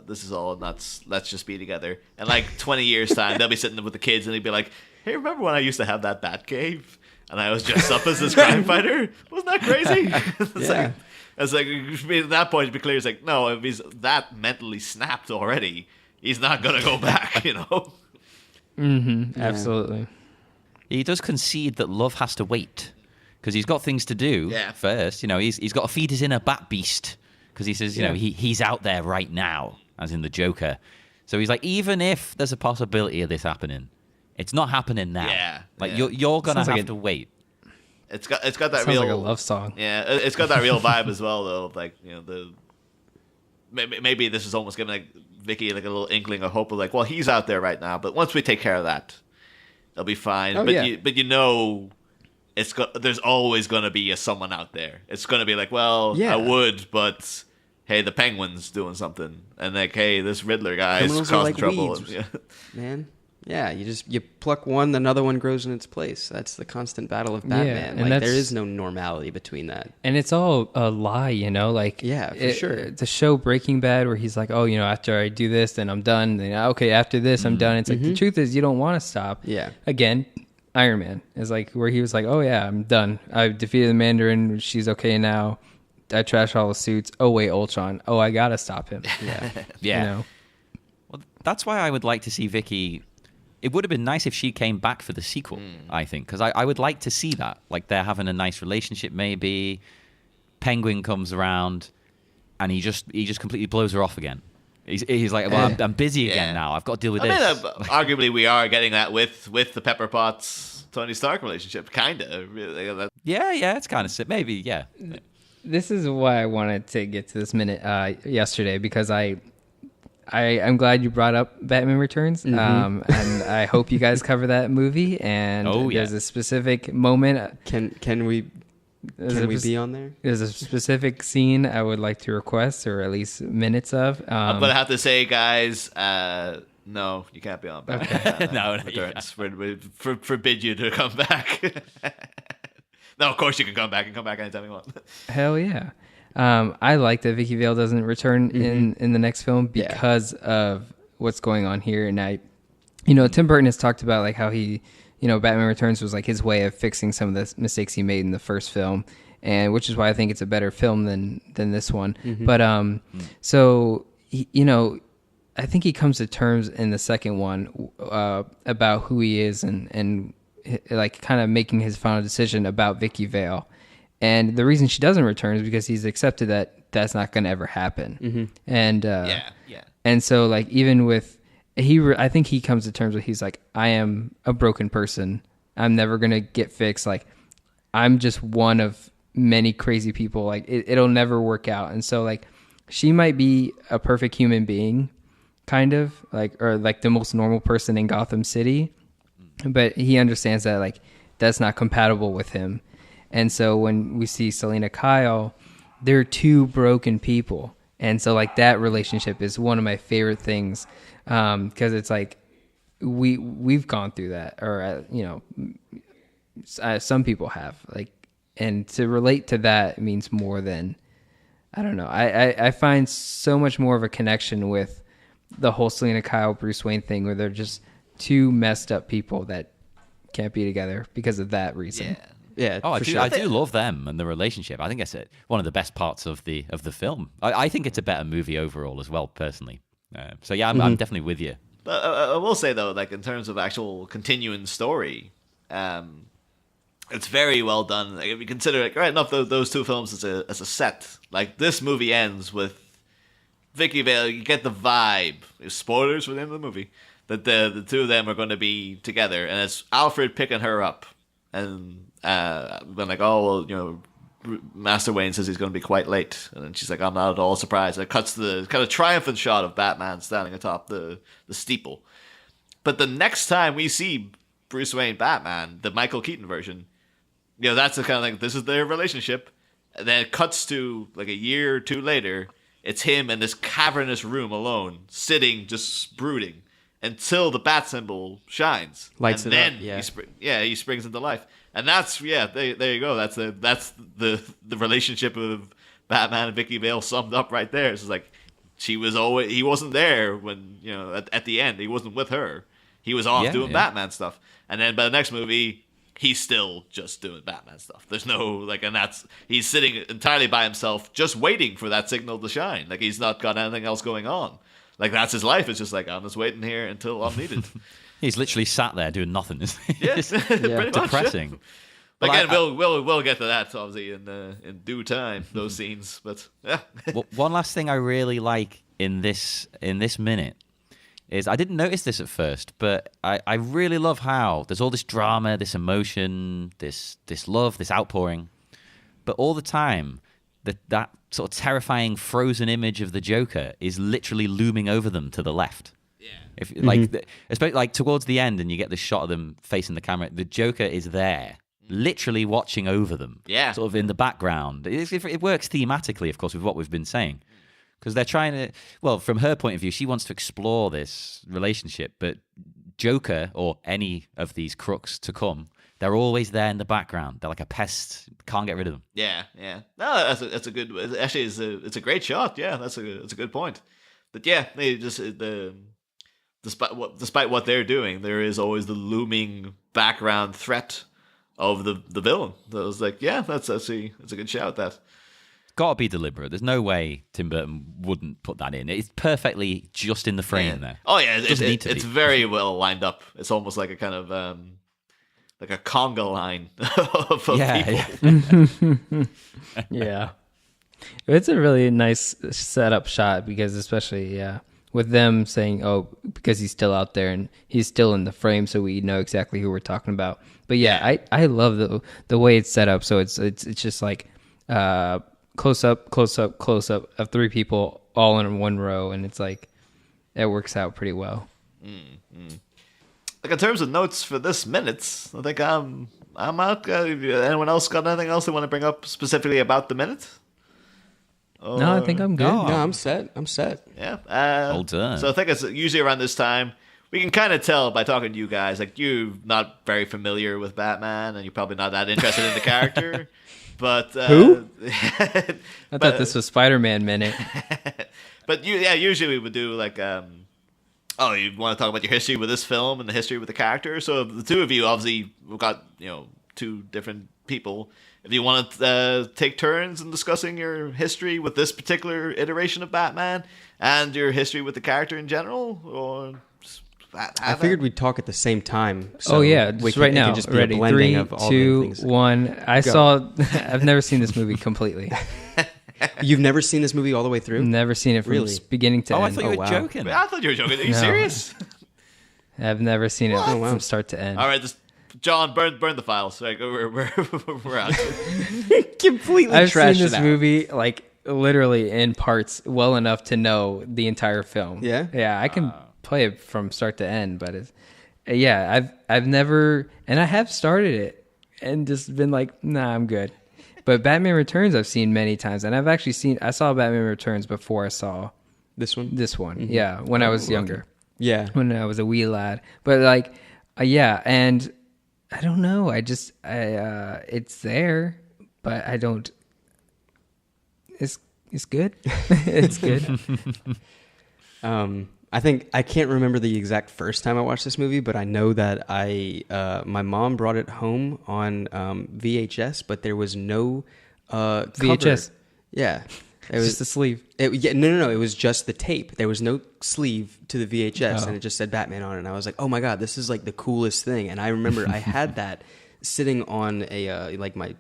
[SPEAKER 2] this is all nuts, let's just be together, and like 20 years time they'll be sitting with the kids and he'd be like, hey, remember when I used to have that bat cave and I was dressed up as this crime fighter? Wasn't that crazy? It's like at that point it'd be clear, it's like, no, if he's that mentally snapped already, he's not gonna go back.
[SPEAKER 3] Absolutely.
[SPEAKER 1] He does concede that love has to wait, because he's got things to do first. He's got to feed his inner bat beast, because he says, he's out there right now, as in the Joker. So he's like, even if there's a possibility of this happening, it's not happening now.
[SPEAKER 2] Yeah,
[SPEAKER 1] like
[SPEAKER 2] yeah.
[SPEAKER 1] you're gonna
[SPEAKER 3] Sounds like
[SPEAKER 1] have to wait.
[SPEAKER 2] It's got that
[SPEAKER 3] Sounds
[SPEAKER 2] real
[SPEAKER 3] like a love song.
[SPEAKER 2] Yeah, it's got that real vibe as well, though. Of like, maybe this is almost giving like Vicki like a little inkling of hope of like, well, he's out there right now, but once we take care of that, it'll be fine. There's always going to be someone out there. It's going to be like, well, I would, but hey, the Penguin's doing something, and like, hey, this Riddler guy's
[SPEAKER 4] Criminals
[SPEAKER 2] causing
[SPEAKER 4] are like
[SPEAKER 2] trouble.
[SPEAKER 4] weeds, man. Yeah, you pluck one, another one grows in its place. That's the constant battle of Batman.
[SPEAKER 3] and
[SPEAKER 4] Like, there is no normality between that.
[SPEAKER 3] And it's all a lie, Like,
[SPEAKER 4] yeah, for sure.
[SPEAKER 3] The show Breaking Bad, where he's like, oh, after I do this, then I'm done. Then okay, after this, I'm done. It's like, the truth is, you don't want to stop.
[SPEAKER 4] Yeah.
[SPEAKER 3] Again, Iron Man is like where he was like, oh yeah, I'm done. I've defeated the Mandarin. She's okay now. I trashed all the suits. Oh wait, Ultron. Oh, I gotta stop him. Yeah,
[SPEAKER 1] Yeah. Well, that's why I would like to see Vicki. It would have been nice if she came back for the sequel, I think, because I would like to see that. Like, they're having a nice relationship, maybe. Penguin comes around, and he just completely blows her off again. He's like, well, I'm busy again now. I've got to deal with this.
[SPEAKER 2] Arguably, we are getting that with the Pepper Potts Tony Stark relationship, kind of. Really.
[SPEAKER 1] Yeah, it's kind of maybe, yeah.
[SPEAKER 3] This is why I wanted to get to this minute yesterday, because I'm glad you brought up Batman Returns, and I hope you guys cover that movie. And there's a specific moment.
[SPEAKER 4] Can we be on there?
[SPEAKER 3] There's a specific scene I would like to request, or at least minutes of.
[SPEAKER 2] I'm gonna have to say, guys, No, you can't be on Batman.
[SPEAKER 1] No,
[SPEAKER 2] Returns. Forbid you to come back. No, of course you can come back and come back anytime you want.
[SPEAKER 3] Hell yeah. I like that Vicki Vale doesn't return in the next film because of what's going on here. And Tim Burton has talked about like how he, Batman Returns was like his way of fixing some of the mistakes he made in the first film, and which is why I think it's a better film than this one. But so I think he comes to terms in the second one about who he is and like kind of making his final decision about Vicki Vale. And the reason she doesn't return is because he's accepted that that's not going to ever happen. And and so like even with I think he comes to terms with he's like, I am a broken person. I'm never going to get fixed. Like I'm just one of many crazy people. Like it'll never work out. And so like she might be a perfect human being, kind of like, or like the most normal person in Gotham City, but he understands that like that's not compatible with him. And so when we see Selena Kyle, they're two broken people. And so like that relationship is one of my favorite things, because it's like we've gone through that, or some people have, like, and to relate to that means more than, I don't know. I find so much more of a connection with the whole Selena Kyle Bruce Wayne thing, where they're just two messed up people that can't be together because of that reason.
[SPEAKER 4] Yeah.
[SPEAKER 1] Oh,
[SPEAKER 4] sure.
[SPEAKER 1] I do love them and the relationship. I think it's one of the best parts of the film. I think it's a better movie overall as well, personally. So yeah, I'm definitely with you.
[SPEAKER 2] But I will say though, like in terms of actual continuing story, it's very well done. Like, if you consider it, right enough, those two films as a set. Like this movie ends with Vicki Vale. You get the vibe. Spoilers for the end of the movie. That the two of them are going to be together, and it's Alfred picking her up, and been like, oh well, Master Wayne says he's going to be quite late, and then she's like, I'm not at all surprised. And it cuts to the kind of triumphant shot of Batman standing atop the steeple. But the next time we see Bruce Wayne Batman, the Michael Keaton version, that's the kind of like, this is their relationship. And then it cuts to like a year or two later. It's him in this cavernous room alone, sitting, just brooding, until the bat symbol shines.
[SPEAKER 4] Lights
[SPEAKER 2] and
[SPEAKER 4] it
[SPEAKER 2] then
[SPEAKER 4] up,
[SPEAKER 2] he springs into life. And that's, there you go. That's the relationship of Batman and Vicki Vale summed up right there. It's like, he wasn't there when, at the end, he wasn't with her. He was off doing Batman stuff. And then by the next movie, he's still just doing Batman stuff. There's no, he's sitting entirely by himself, just waiting for that signal to shine. Like, he's not got anything else going on. Like, that's his life. It's just like, I'm just waiting here until I'm needed.
[SPEAKER 1] He's literally sat there doing nothing.
[SPEAKER 2] Yes, pretty much.
[SPEAKER 1] Depressing.
[SPEAKER 2] But again, we'll get to that obviously in due time, those scenes. But yeah.
[SPEAKER 1] Well, one last thing I really like in this minute is, I didn't notice this at first, but I really love how there's all this drama, this emotion, this love, this outpouring, but all the time that sort of terrifying frozen image of the Joker is literally looming over them to the left. Yeah. If especially like towards the end, and you get the shot of them facing the camera, the Joker is there, literally watching over them. Yeah. Sort of in the background. It works thematically, of course, with what we've been saying. Because they're trying to, well, from her point of view, she wants to explore this relationship, but Joker, or any of these crooks to come, they're always there in the background. They're like a pest. Can't get rid of them. Yeah.
[SPEAKER 2] No, that's a good. Actually, it's a great shot. Yeah, that's a good point. But yeah, they just despite what they're doing, there is always the looming background threat of the villain. So I was like, yeah, that's a good shout. That
[SPEAKER 1] got to be deliberate. There's no way Tim Burton wouldn't put that in. It's perfectly just in the frame there.
[SPEAKER 2] Oh yeah, it's very well lined up. It's almost like a kind of like a conga line of people.
[SPEAKER 3] Yeah. It's a really nice setup shot, because especially with them saying, oh, because he's still out there and he's still in the frame, so we know exactly who we're talking about. But yeah, I love the way it's set up. So it's just like close up of three people all in one row, and it's like it works out pretty well.
[SPEAKER 2] Like in terms of notes for this minute, I think I'm out. Anyone else got anything else they want to bring up specifically about the minute?
[SPEAKER 3] No, I think I'm good.
[SPEAKER 1] No.
[SPEAKER 4] No, I'm set. I'm set.
[SPEAKER 2] Yeah.
[SPEAKER 1] Well done.
[SPEAKER 2] So I think it's usually around this time. We can kind of tell by talking to you guys, like, you're not very familiar with Batman, and you're probably not that interested in the character. But
[SPEAKER 4] Who?
[SPEAKER 3] I thought this was Spider-Man Minute.
[SPEAKER 2] But usually we would do like, oh, you want to talk about your history with this film and the history with the character. So the two of you, obviously, we've got two different people. If you want to take turns in discussing your history with this particular iteration of Batman and your history with the character in general, or
[SPEAKER 4] I figured we'd talk at the same time. So
[SPEAKER 3] Oh yeah, just right
[SPEAKER 4] it
[SPEAKER 3] now.
[SPEAKER 4] can just be
[SPEAKER 3] Ready?
[SPEAKER 4] a blending
[SPEAKER 3] 3,
[SPEAKER 4] of all
[SPEAKER 3] 2,
[SPEAKER 4] the things.
[SPEAKER 3] 1. I've never seen this movie completely.
[SPEAKER 4] You've never seen this movie all the way through?
[SPEAKER 3] Never seen it from
[SPEAKER 4] Really?
[SPEAKER 3] beginning to
[SPEAKER 1] Oh, I
[SPEAKER 3] end.
[SPEAKER 1] thought you were
[SPEAKER 4] wow.
[SPEAKER 1] joking.
[SPEAKER 2] I thought you were joking. Are you
[SPEAKER 3] No.
[SPEAKER 2] serious?
[SPEAKER 3] I've never seen it
[SPEAKER 4] Oh, wow.
[SPEAKER 3] from start to end.
[SPEAKER 2] All right, John, burn the files. Like, we're out.
[SPEAKER 4] Completely
[SPEAKER 3] I've
[SPEAKER 4] trashed
[SPEAKER 3] seen this
[SPEAKER 4] it out.
[SPEAKER 3] movie like literally in parts well enough to know the entire film.
[SPEAKER 4] Yeah?
[SPEAKER 3] Yeah, I can play it from start to end, but I've never, and I have started it and just been like, nah, I'm good. But Batman Returns I've seen many times, and I saw Batman Returns before I saw
[SPEAKER 4] This one?
[SPEAKER 3] this one. Yeah, when I was younger.
[SPEAKER 4] Yeah.
[SPEAKER 3] When I was a wee lad. But like, yeah, and I don't know. It's there, but I don't. It's good. It's good.
[SPEAKER 4] I think I can't remember the exact first time I watched this movie, but I know that my mom brought it home on VHS, but there was no
[SPEAKER 3] VHS.
[SPEAKER 4] cover. Yeah, it
[SPEAKER 3] It's
[SPEAKER 4] was
[SPEAKER 3] just a sleeve.
[SPEAKER 4] no. It was just the tape. There was no sleeve to the VHS,
[SPEAKER 3] Oh.
[SPEAKER 4] and it just said Batman on it. And I was like, oh my god, this is like the coolest thing. And I remember I had that sitting on a like my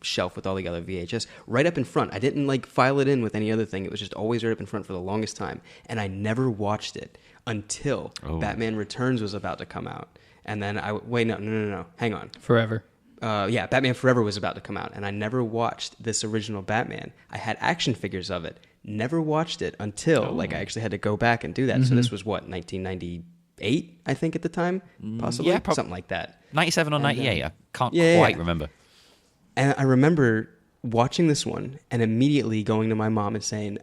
[SPEAKER 4] shelf with all the other VHS right up in front. I didn't like file it in with any other thing. It was just always right up in front for the longest time, and I never watched it until Batman Returns was about to come out. And then no, hang on.
[SPEAKER 3] Forever.
[SPEAKER 4] Batman Forever was about to come out, and I never watched this original Batman. I had action figures of it, never watched it until like I actually had to go back and do that. So this was 1998, I think, at the time, possibly something like that.
[SPEAKER 1] 97 or 98. I can't
[SPEAKER 4] yeah,
[SPEAKER 1] quite
[SPEAKER 4] yeah.
[SPEAKER 1] remember.
[SPEAKER 4] And I remember watching this one and immediately going to my mom and saying,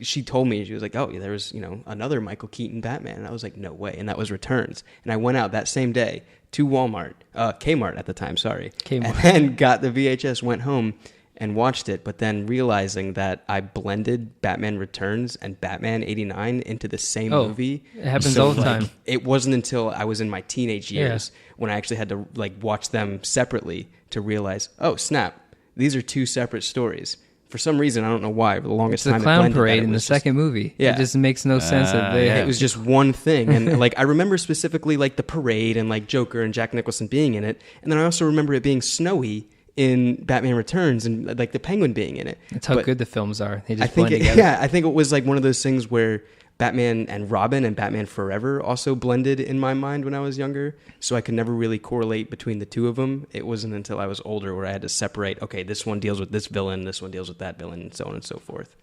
[SPEAKER 4] she told me, she was like, oh, there was, another Michael Keaton Batman. And I was like, no way. And that was Returns. And I went out that same day to Kmart at the time, sorry.
[SPEAKER 3] Kmart.
[SPEAKER 4] And got the VHS, went home and watched it, but then realizing that I blended Batman Returns and Batman 89 into the same movie.
[SPEAKER 3] It happens all the time.
[SPEAKER 4] It wasn't until I was in my teenage years when I actually had to watch them separately to realize, oh snap, these are two separate stories. For some reason, I don't know why, but the longest
[SPEAKER 3] It's the
[SPEAKER 4] time
[SPEAKER 3] clown
[SPEAKER 4] it blended
[SPEAKER 3] parade
[SPEAKER 4] that,
[SPEAKER 3] in
[SPEAKER 4] it
[SPEAKER 3] the
[SPEAKER 4] was
[SPEAKER 3] second movie.
[SPEAKER 4] Yeah.
[SPEAKER 3] It just makes no sense that they.
[SPEAKER 4] It was just one thing, and I remember specifically the parade and Joker and Jack Nicholson being in it, and then I also remember it being snowy in Batman Returns and the Penguin being in it.
[SPEAKER 3] That's how good the films are. They just
[SPEAKER 4] I think
[SPEAKER 3] blend together.
[SPEAKER 4] I think it was one of those things where Batman and Robin and Batman Forever also blended in my mind when I was younger, so I could never really correlate between the two of them. It wasn't until I was older where I had to separate, okay, this one deals with this villain, this one deals with that villain, and so on and so forth.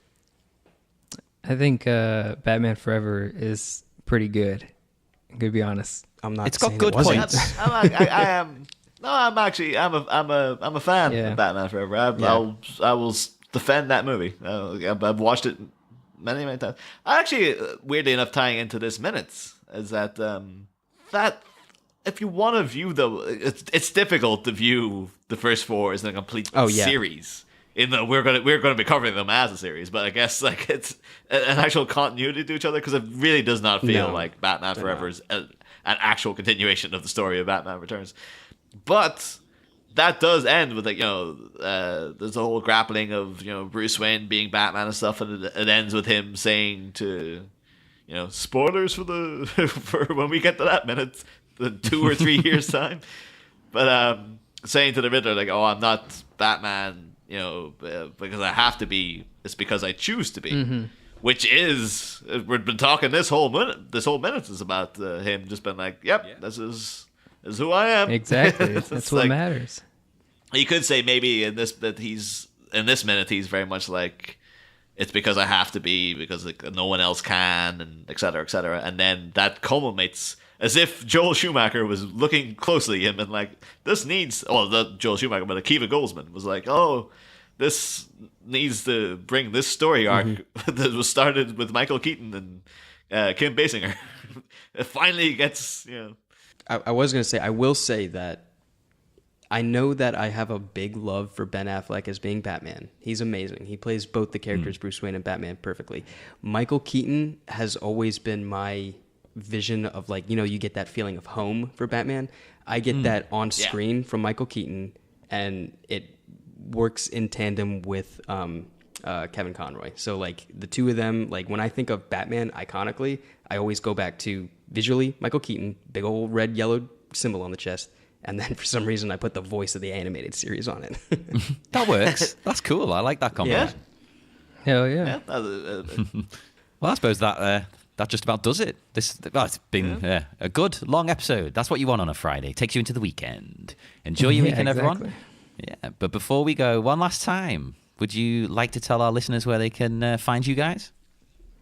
[SPEAKER 3] I think Batman Forever is pretty good. I'm gonna be honest.
[SPEAKER 4] I'm not
[SPEAKER 1] It's got
[SPEAKER 4] saying
[SPEAKER 1] good
[SPEAKER 4] it wasn't.
[SPEAKER 1] points.
[SPEAKER 2] I am. No, I'm a fan
[SPEAKER 3] Yeah.
[SPEAKER 2] of Batman Forever. I will defend that movie. I've watched it many times. Actually, weirdly enough, tying into this minutes is that that if you want to view it's difficult to view the first four as a complete series. We're gonna be covering them as a series, but I guess it's an actual continuity to each other because it really does not feel like Batman Forever is an actual continuation of the story of Batman Returns. But that does end with there's a whole grappling of Bruce Wayne being Batman and stuff, and it ends with him saying to spoilers for when we get to that minute, the 2 or 3 years time, but saying to the Riddler oh, I'm not Batman because I have to be, it's because I choose to be. Which is, we've been talking this whole minute is about him just been this is who I am.
[SPEAKER 3] Exactly. That's what matters.
[SPEAKER 2] You could say maybe in this minute he's very much it's because I have to be, because no one else can, and et cetera, and then that culminates as if Joel Schumacher was looking closely at him and this needs, not Joel Schumacher, but Akiva Goldsman was this needs to bring this story arc that was started with Michael Keaton and Kim Basinger. It finally gets,
[SPEAKER 4] I was going to say, I will say that I know that I have a big love for Ben Affleck as being Batman. He's amazing. He plays both the characters, Bruce Wayne and Batman, perfectly. Michael Keaton has always been my vision of, like, you get that feeling of home for Batman. I get that on screen from Michael Keaton, and it works in tandem with Kevin Conroy. So, like, the two of them, like, when I think of Batman iconically, I always go back to visually Michael Keaton, big old red yellow symbol on the chest, and then for some reason I put the voice of the animated series on it.
[SPEAKER 1] That works. That's cool. I like that combination.
[SPEAKER 3] Hell yeah.
[SPEAKER 1] Well, I suppose that just about does it. It's been a good long episode. That's what you want on a Friday. Takes you into the weekend. Enjoy your weekend, everyone. Yeah, but before we go, one last time, would you like to tell our listeners where they can find you guys?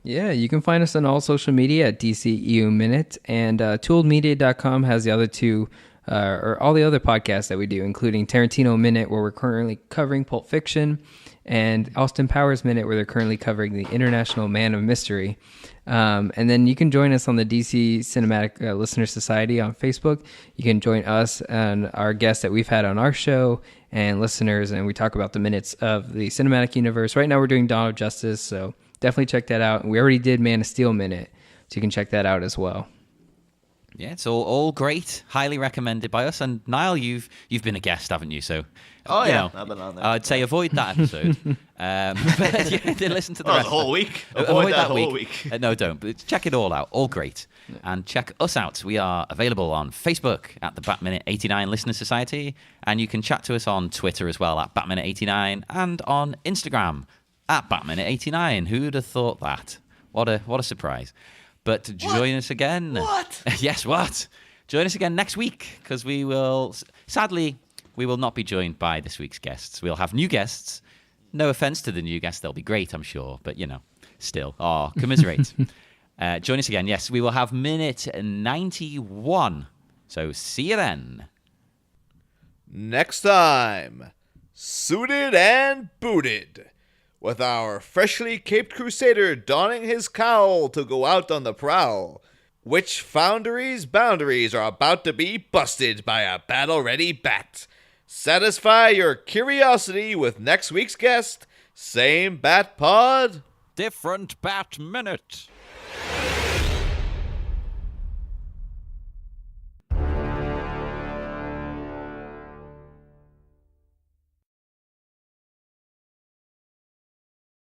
[SPEAKER 3] Yeah, you can find us on all social media at DCEU Minute, and tooledmedia.com has the other two, or all the other podcasts that we do, including Tarantino Minute, where we're currently covering Pulp Fiction, and Austin Powers Minute, where they're currently covering the International Man of Mystery. And then you can join us on the DC Cinematic Listener Society on Facebook. You can join us and our guests that we've had on our show and listeners, and we talk about the minutes of the cinematic universe. Right now we're doing Dawn of Justice, so definitely check that out. And we already did Man of Steel Minute, so you can check that out as well.
[SPEAKER 1] Yeah, it's all great, highly recommended by us. And Niall, you've been a guest, haven't you? So,
[SPEAKER 2] I've been on there.
[SPEAKER 1] I'd say avoid that episode. But listen to the rest.
[SPEAKER 2] The whole week.
[SPEAKER 1] Avoid that whole week. No, don't. But check it all out. All great. And check us out. We are available on Facebook at the Batminute89 Listener Society, and you can chat to us on Twitter as well at Batminute89, and on Instagram at Batminute89. Who'd have thought that? What a surprise. But join us again.
[SPEAKER 2] What?
[SPEAKER 1] Yes, what? Join us again next week, because we will, sadly, we will not be joined by this week's guests. We'll have new guests. No offense to the new guests. They'll be great, I'm sure. But, still. Commiserate. Join us again. Yes, we will have minute 91. So see you then.
[SPEAKER 5] Next time, Suited and Booted, with our freshly caped crusader donning his cowl to go out on the prowl. Which foundry's boundaries are about to be busted by a battle-ready bat? Satisfy your curiosity with next week's guest. Same bat pod,
[SPEAKER 1] Different Bat Minute.